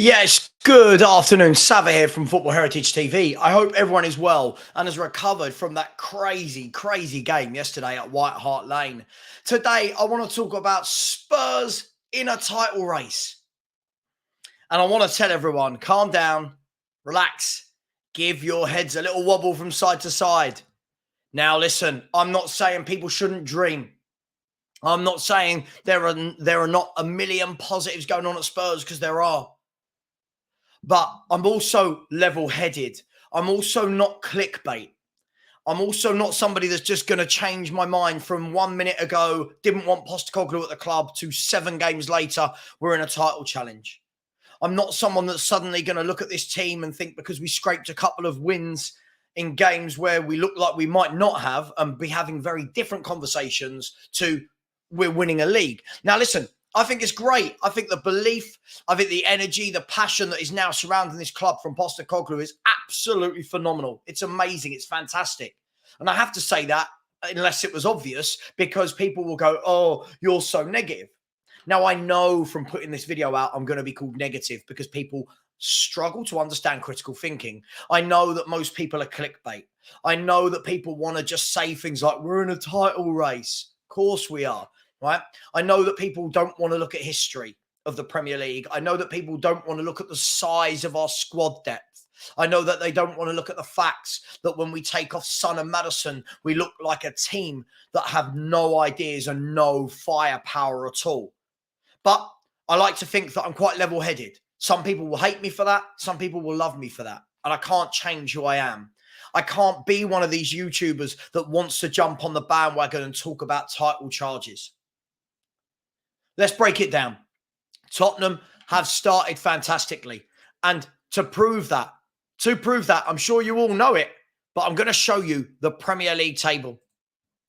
Yes, good afternoon. Sava here from Football Heritage TV. I hope everyone is well and has recovered from that crazy game yesterday at White Hart Lane. Today, I want to talk about Spurs in a title race. And I want to tell everyone, calm down, relax, give your heads a little wobble from side to side. Now, listen, I'm not saying people shouldn't dream. I'm not saying there are not a million positives going on at Spurs, because there are. But I'm also level-headed. I'm also not clickbait. I'm also not somebody that's just going to change my mind from 1 minute ago, didn't want Postecoglou at the club, to 7 games later, we're in a title challenge. I'm not someone that's suddenly going to look at this team and think because we scraped a couple of wins in games where we look like we might not have, and be having very different conversations to we're winning a league. Now, listen, I think it's great. I think the belief, I think the energy, the passion that is now surrounding this club from Postecoglou is absolutely phenomenal. It's amazing. It's fantastic. And I have to say that, unless it was obvious, because people will go, oh, you're so negative. Now, I know from putting this video out, I'm going to be called negative because people struggle to understand critical thinking. I know that most people are clickbait. I know that people want to just say things like, we're in a title race. Of course we are. Right? I know that people don't want to look at history of the Premier League. I know that people don't want to look at the size of our squad depth. I know that they don't want to look at the facts that when we take off Son and Maddison, we look like a team that have no ideas and no firepower at all. But I like to think that I'm quite level-headed. Some people will hate me for that. Some people will love me for that. And I can't change who I am. I can't be one of these YouTubers that wants to jump on the bandwagon and talk about title charges. Let's break it down. Tottenham have started fantastically. And to prove that, I'm sure you all know it, but I'm going to show you the Premier League table.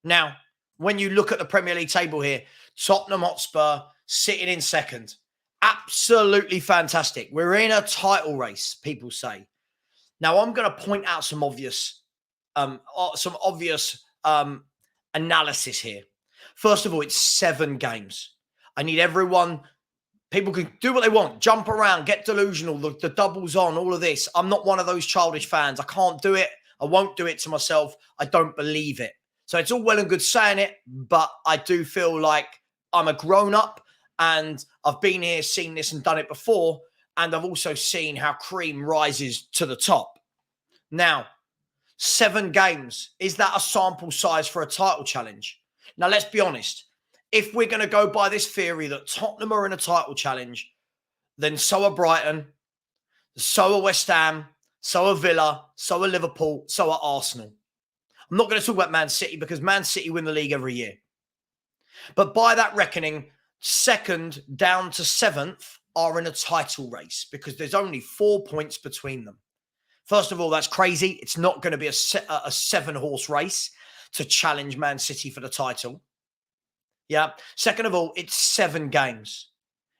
Now, when you look at the Premier League table here, Tottenham Hotspur sitting in second. Absolutely fantastic. We're in a title race, people say. Now, I'm going to point out some obvious analysis here. First of all, it's 7 games. I need everyone, people can do what they want, jump around, get delusional, the doubles on, all of this. I'm not one of those childish fans. I can't do it. I won't do it to myself. I don't believe it. So it's all well and good saying it, but I do feel like I'm a grown-up and I've been here, seen this and done it before. And I've also seen how cream rises to the top. Now, 7 games. Is that a sample size for a title challenge? Now, let's be honest. If we're going to go by this theory that Tottenham are in a title challenge, then so are Brighton, so are West Ham, so are Villa, so are Liverpool, so are Arsenal. I'm not going to talk about Man City because Man City win the league every year. But by that reckoning, 2nd down to 7th are in a title race because there's only 4 points between them. First of all, that's crazy. It's not going to be a 7-horse race to challenge Man City for the title. Yeah. Second of all, it's 7 games.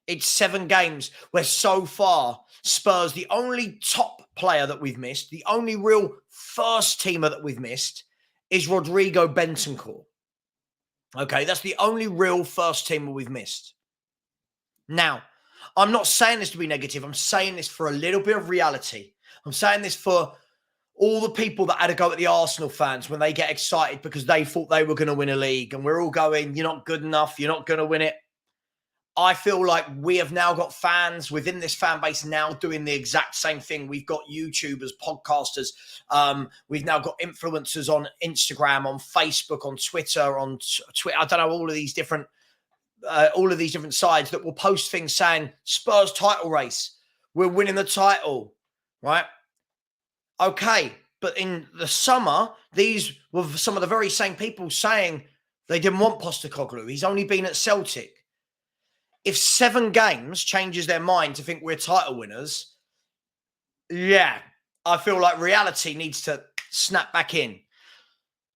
It's 7 games where so far Spurs, the only top player that we've missed, the only real first teamer that we've missed is Rodrigo Bentancur. Okay, that's the only real first teamer we've missed. Now, I'm not saying this to be negative. I'm saying this for a little bit of reality. I'm saying this for all the people that had a go at the Arsenal fans when they get excited because they thought they were going to win a league. And we're all going, you're not good enough. You're not going to win it. I feel like we have now got fans within this fan base now doing the exact same thing. We've got YouTubers, podcasters. We've now got influencers on Instagram, on Facebook, on Twitter, on Twitter. I don't know, all of these different sides that will post things saying Spurs title race. We're winning the title, right? Okay, but in the summer, these were some of the very same people saying they didn't want Postecoglou. He's only been at Celtic. If 7 games changes their mind to think we're title winners, yeah, I feel like reality needs to snap back in.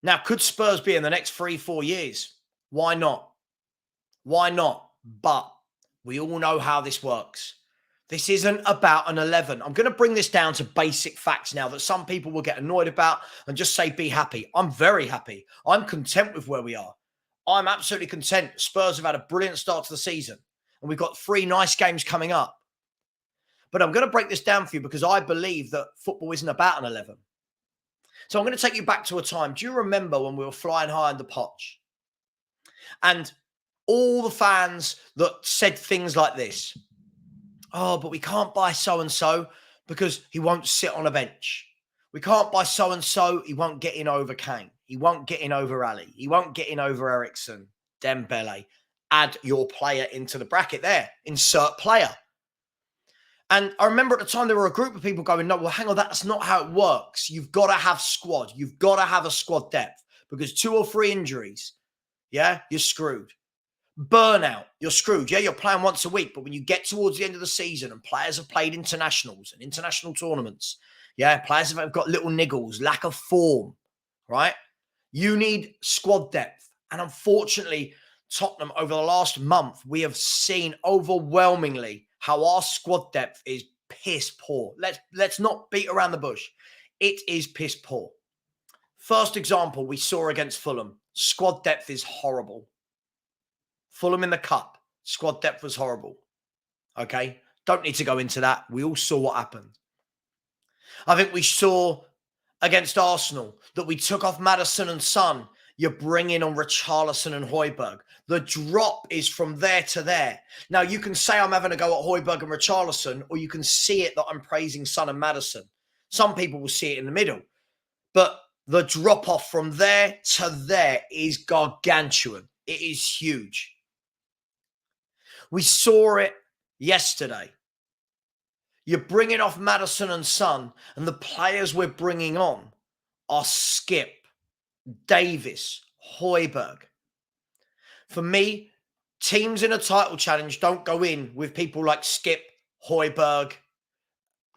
Now, could Spurs be in the next 3-4 years? Why not? Why not? But we all know how this works. This isn't about an 11. I'm going to bring this down to basic facts now that some people will get annoyed about and just say, be happy. I'm very happy. I'm content with where we are. I'm absolutely content. Spurs have had a brilliant start to the season and we've got 3 nice games coming up. But I'm going to break this down for you because I believe that football isn't about an 11. So I'm going to take you back to a time. Do you remember when we were flying high in the Poch? And all the fans that said things like this, oh, but we can't buy so-and-so because he won't sit on a bench. We can't buy so-and-so, he won't get in over Kane. He won't get in over Ali. He won't get in over Ericsson, Dembele. Add your player into the bracket there. Insert player. And I remember at the time there were a group of people going, no, well, hang on, that's not how it works. You've got to have squad. You've got to have a squad depth because 2 or 3 injuries, yeah, you're screwed. Burnout, you're screwed. Yeah, you're playing once a week, but when you get towards the end of the season and players have played internationals and international tournaments, yeah, players have got little niggles, lack of form, right? You need squad depth. And unfortunately, Tottenham, over the last month, we have seen overwhelmingly how our squad depth is piss poor. Let's not beat around the bush. It is piss poor. First example we saw against Fulham. Squad depth is horrible. Fulham in the cup. Squad depth was horrible. Okay? Don't need to go into that. We all saw what happened. I think we saw against Arsenal that we took off Maddison and Son. You're bringing on Richarlison and Højbjerg. The drop is from there to there. Now, you can say I'm having a go at Højbjerg and Richarlison, or you can see it that I'm praising Son and Maddison. Some people will see it in the middle. But the drop-off from there to there is gargantuan. It is huge. We saw it yesterday. You're bringing off Maddison and Son, and the players we're bringing on are Skip, Davis, Højbjerg. For me, teams in a title challenge don't go in with people like Skip, Højbjerg.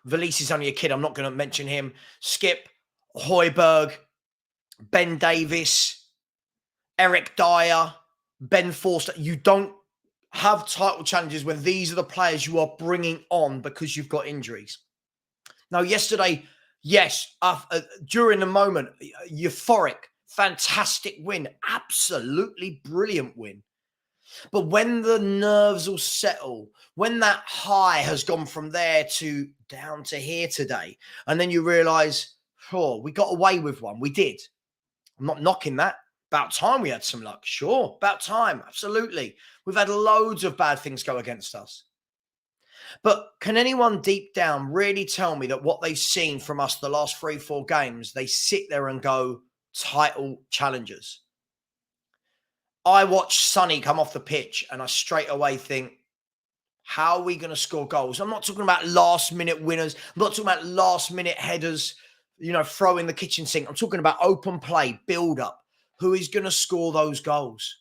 Valise is only a kid. I'm not going to mention him. Skip, Højbjerg, Ben Davis, Eric Dyer, Ben Forster. You don't have title challenges when these are the players you are bringing on because you've got injuries. Now, yesterday, yes, during the moment, euphoric, fantastic win, absolutely brilliant win. But when the nerves will settle, when that high has gone from there to down to here today, and then you realise, oh, we got away with one. We did. I'm not knocking that. About time we had some luck. Sure, about time. Absolutely. We've had loads of bad things go against us. But can anyone deep down really tell me that what they've seen from us the last 3-4 games, they sit there and go, title challengers? I watch Sonny come off the pitch and I straight away think, how are we going to score goals? I'm not talking about last-minute winners. I'm not talking about last-minute headers, throwing the kitchen sink. I'm talking about open play, build-up. Who is going to score those goals?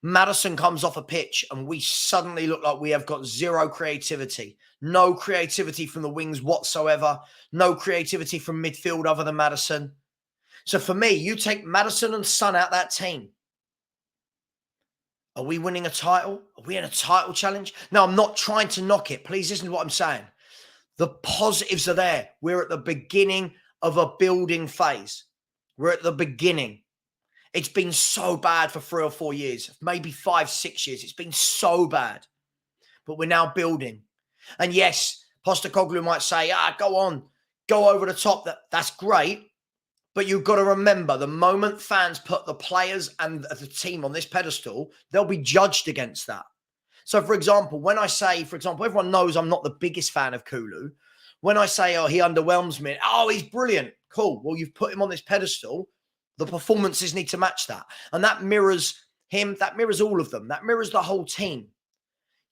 Maddison comes off a pitch and we suddenly look like we have got zero creativity. No creativity from the wings whatsoever. No creativity from midfield other than Maddison. So for me, you take Maddison and Son out that team. Are we winning a title? Are we in a title challenge? No, I'm not trying to knock it. Please listen to what I'm saying. The positives are there. We're at the beginning of a building phase. We're at the beginning. It's been so bad for 3 or 4 years, maybe 5, 6 years. It's been so bad. But we're now building. And yes, Postecoglou might say, go on, go over the top. That's great. But you've got to remember, the moment fans put the players and the team on this pedestal, they'll be judged against that. So, for example, when I say, everyone knows I'm not the biggest fan of Kulu. When I say, he underwhelms me, he's brilliant. Cool. Well, you've put him on this pedestal. The performances need to match that. And that mirrors him. That mirrors all of them. That mirrors the whole team.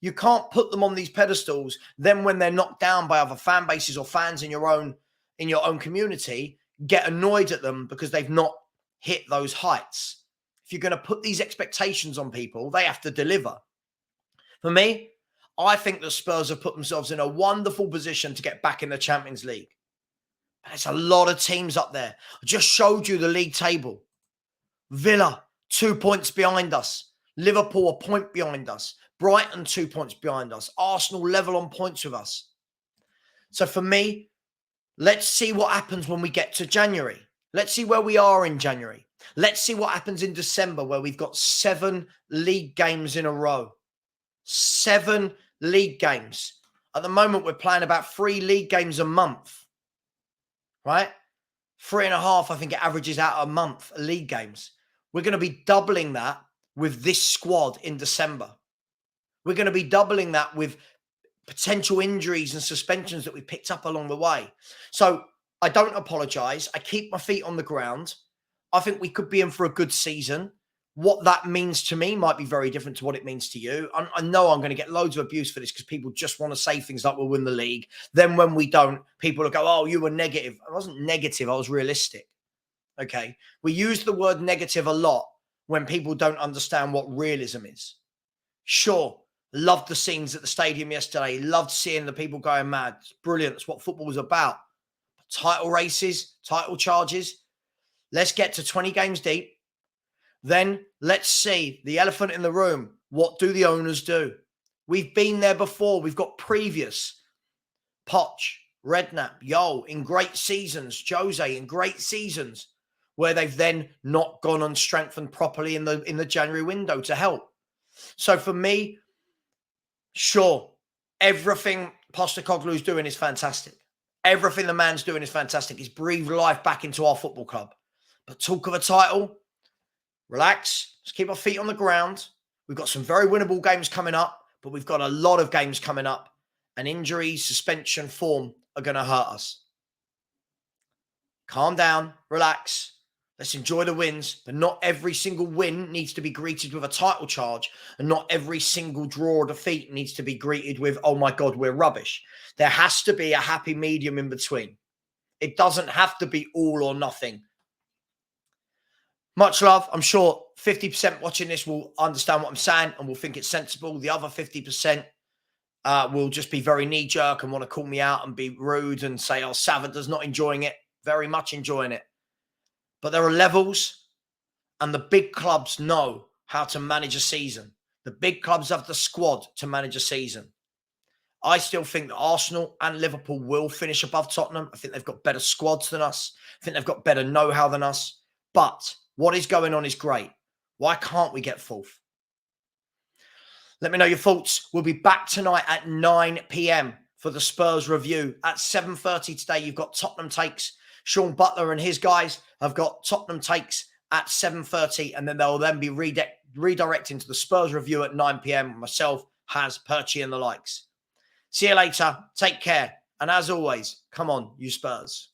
You can't put them on these pedestals. Then when they're knocked down by other fan bases or fans in your own community, get annoyed at them because they've not hit those heights. If you're going to put these expectations on people, they have to deliver. For me, I think the Spurs have put themselves in a wonderful position to get back in the Champions League. There's a lot of teams up there. I just showed you the league table. Villa, 2 points behind us. Liverpool, a point behind us. Brighton, 2 points behind us. Arsenal, level on points with us. So for me, let's see what happens when we get to January. Let's see where we are in January. Let's see what happens in December, where we've got 7 league games in a row. 7 league games. At the moment, we're playing about 3 league games a month, right? 3.5, I think it averages out a month, league games. We're going to be doubling that with this squad in December. We're going to be doubling that with potential injuries and suspensions that we picked up along the way. So I don't apologize. I keep my feet on the ground. I think we could be in for a good season. What that means to me might be very different to what it means to you. I know I'm going to get loads of abuse for this because people just want to say things like we'll win the league. Then when we don't, people will go, oh, you were negative. I wasn't negative. I was realistic. Okay. We use the word negative a lot when people don't understand what realism is. Sure. Loved the scenes at the stadium yesterday. Loved seeing the people going mad. It's brilliant. That's what football is about. Title races, title charges. Let's get to 20 games deep. Then let's see the elephant in the room. What do the owners do? We've been there before. We've got previous. Poch, Redknapp, Yo in great seasons. Jose in great seasons where they've then not gone and strengthened properly in the January window to help. So for me, sure, everything Postecoglou's doing is fantastic. Everything the man's doing is fantastic. He's breathed life back into our football club. But talk of a title, relax. Let's keep our feet on the ground. We've got some very winnable games coming up, but we've got a lot of games coming up. And injuries, suspension, form are going to hurt us. Calm down, relax. Let's enjoy the wins, but not every single win needs to be greeted with a title charge, and not every single draw or defeat needs to be greeted with, oh my God, we're rubbish. There has to be a happy medium in between. It doesn't have to be all or nothing. Much love. I'm sure 50% watching this will understand what I'm saying and will think it's sensible. The other 50% will just be very knee-jerk and want to call me out and be rude and say, oh, Savadar's not enjoying it. Very much enjoying it. But there are levels, and the big clubs know how to manage a season. The big clubs have the squad to manage a season. I still think that Arsenal and Liverpool will finish above Tottenham. I think they've got better squads than us. I think they've got better know-how than us. But what is going on is great. Why can't we get fourth? Let me know your thoughts. We'll be back tonight at 9 p.m. for the Spurs review. At 7:30 today, you've got Tottenham Takes. Sean Butler and his guys have got Tottenham Takes at 7:30, and then they'll then be redirecting to the Spurs review at 9 p.m. Myself, Haz, Perchy, and the likes. See you later. Take care. And as always, come on, you Spurs.